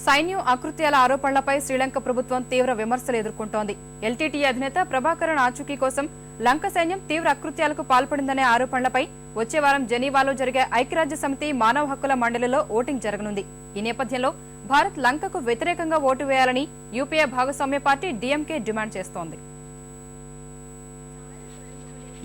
సైన్యం అకృత్యాల ఆరోపణలపై శ్రీలంక ప్రభుత్వం తీవ్ర విమర్శలు ఎదుర్కొంటోంది. ఎల్టీటీ అధినేత ప్రభాకరన్ ఆచూకీ కోసం లంక సైన్యం తీవ్ర అకృత్యాలకు పాల్పడిందనే ఆరోపణలపై వచ్చే వారం జెనీవాలో జరిగే ఐక్యరాజ్య సమితి మానవ హక్కుల మండలిలో ఓటింగ్ జరగనుంది. ఈ నేపథ్యంలో భారత్ లంకకు వ్యతిరేకంగా ఓటు వేయాలని యూపీఏ భాగస్వామ్య పార్టీ డీఎంకే డిమాండ్ చేస్తోంది.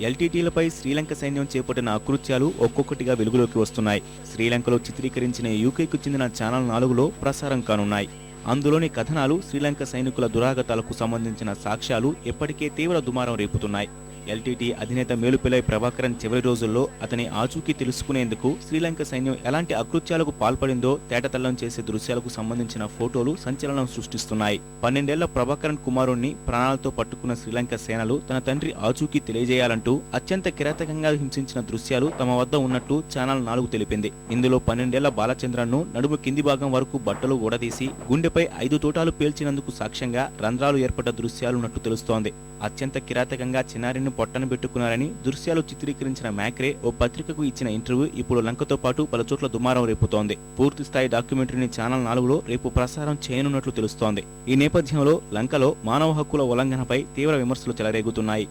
ఎల్టీటీలపై శ్రీలంక సైన్యం చేపట్టిన అకృత్యాలు ఒక్కొక్కటిగా వెలుగులోకి వస్తున్నాయి. శ్రీలంకలో చిత్రీకరించిన యూకేకు చెందిన ఛానల్ 4లో ప్రసారం కానున్నాయి. అందులోని కథనాలు, శ్రీలంక సైనికుల దురాగతాలకు సంబంధించిన సాక్ష్యాలు ఇప్పటికే తీవ్ర దుమారం రేపుతున్నాయి. ఎల్టీటీ అధినేత మేలుపిల్లై ప్రభాకరన్ చివరి రోజుల్లో అతని ఆచూకీ తెలుసుకునేందుకు శ్రీలంక సైన్యం ఎలాంటి అకృత్యాలకు పాల్పడిందో తేటతెల్లం చేసే దృశ్యాలకు సంబంధించిన ఫోటోలు సంచలనం సృష్టిస్తున్నాయి. 12 ఏళ్ల ప్రభాకరన్ కుమారుణ్ణి ప్రాణాలతో పట్టుకున్న శ్రీలంక సేనలు తన తండ్రి ఆచూకీ తెలియజేయాలంటూ అత్యంత కిరాతకంగా హింసించిన దృశ్యాలు తమ వద్ద ఉన్నట్టు ఛానల్ 4 తెలిపింది. ఇందులో 12 ఏళ్ల బాలచంద్రన్ను నడుము కింది భాగం వరకు బట్టలు ఊడదీసి గుండెపై 5 తోటాలు పేల్చినందుకు సాక్ష్యంగా రంధ్రాలు ఏర్పడ్డ దృశ్యాలున్నట్టు తెలుస్తోంది. అత్యంత కిరాతకంగా చిన్నారిని పొట్టను పెట్టుకున్నారని దృశ్యాలు చిత్రీకరించిన మ్యాక్రే ఓ పత్రికకు ఇచ్చిన ఇంటర్వ్యూ ఇప్పుడు లంకతో పాటు పలు చోట్ల దుమారం రేపుతోంది. పూర్తి స్థాయి డాక్యుమెంటరీని ఛానల్ 4లో రేపు ప్రసారం చేయనున్నట్లు తెలుస్తోంది. ఈ నేపథ్యంలో లంకలో మానవ హక్కుల ఉల్లంఘనపై తీవ్ర విమర్శలు చెలరేగుతున్నాయి.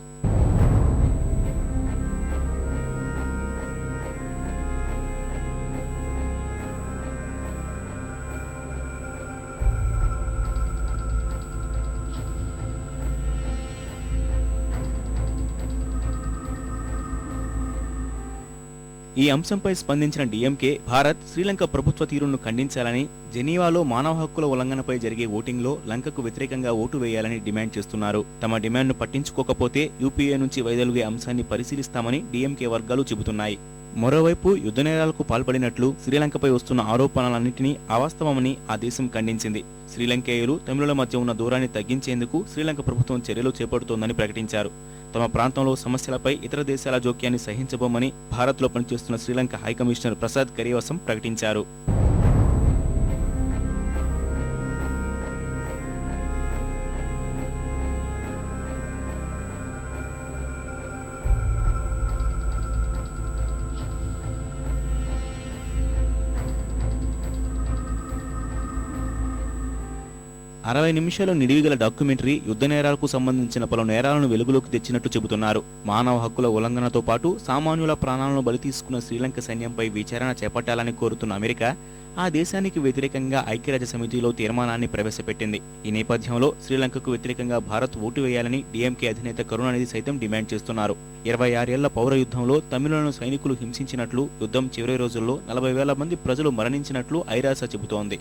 ఈ అంశంపై స్పందించిన డీఎంకే భారత్ శ్రీలంక ప్రభుత్వ తీరును ఖండించాలని, జెనీవాలో మానవ హక్కుల ఉల్లంఘనపై జరిగే ఓటింగ్లో లంకకు వ్యతిరేకంగా ఓటు వేయాలని డిమాండ్ చేస్తున్నారు. తమ డిమాండ్ను పట్టించుకోకపోతే యూపీఏ నుంచి వైదొలిగే అంశాన్ని పరిశీలిస్తామని డీఎంకే వర్గాలు చెబుతున్నాయి. మరోవైపు యుద్ధ నేరాలకు పాల్పడినట్లు శ్రీలంకపై వస్తున్న ఆరోపణలన్నింటినీ అవాస్తవమని ఆ దేశం ఖండించింది. శ్రీలంకేయులు తమిళుల మధ్య ఉన్న దూరాన్ని తగ్గించేందుకు శ్రీలంక ప్రభుత్వం చర్యలు చేపడుతోందని ప్రకటించారు. తమ ప్రాంతంలో సమస్యలపై ఇతర దేశాల జోక్యాన్ని సహించబోమని భారత్లో పనిచేస్తున్న శ్రీలంక హైకమిషనర్ ప్రసాద్ కరియవసం ప్రకటించారు. అరవై నిమిషాలు నిడివిగల డాక్యుమెంటరీ యుద్ధ నేరాలకు సంబంధించిన పలు నేరాలను వెలుగులోకి తెచ్చినట్టు చెబుతున్నారు. మానవ హక్కుల ఉల్లంఘనతో పాటు సామాన్యుల ప్రాణాలను బలి తీసుకున్న శ్రీలంక సైన్యంపై విచారణ చేపట్టాలని కోరుతున్న అమెరికా ఆ దేశానికి వ్యతిరేకంగా ఐక్యరాజ్య సమితిలో తీర్మానాన్ని ప్రవేశపెట్టింది. ఈ నేపథ్యంలో శ్రీలంకకు వ్యతిరేకంగా భారత్ ఓటు వేయాలని డీఎంకే అధినేత కరుణానిధి సైతం డిమాండ్ చేస్తున్నారు. 26 ఏళ్ల పౌర యుద్ధంలో తమిళులను సైనికులు హింసించినట్లు, యుద్ధం చివరి రోజుల్లో 40,000 మంది ప్రజలు మరణించినట్లు ఐరాస చెబుతోంది.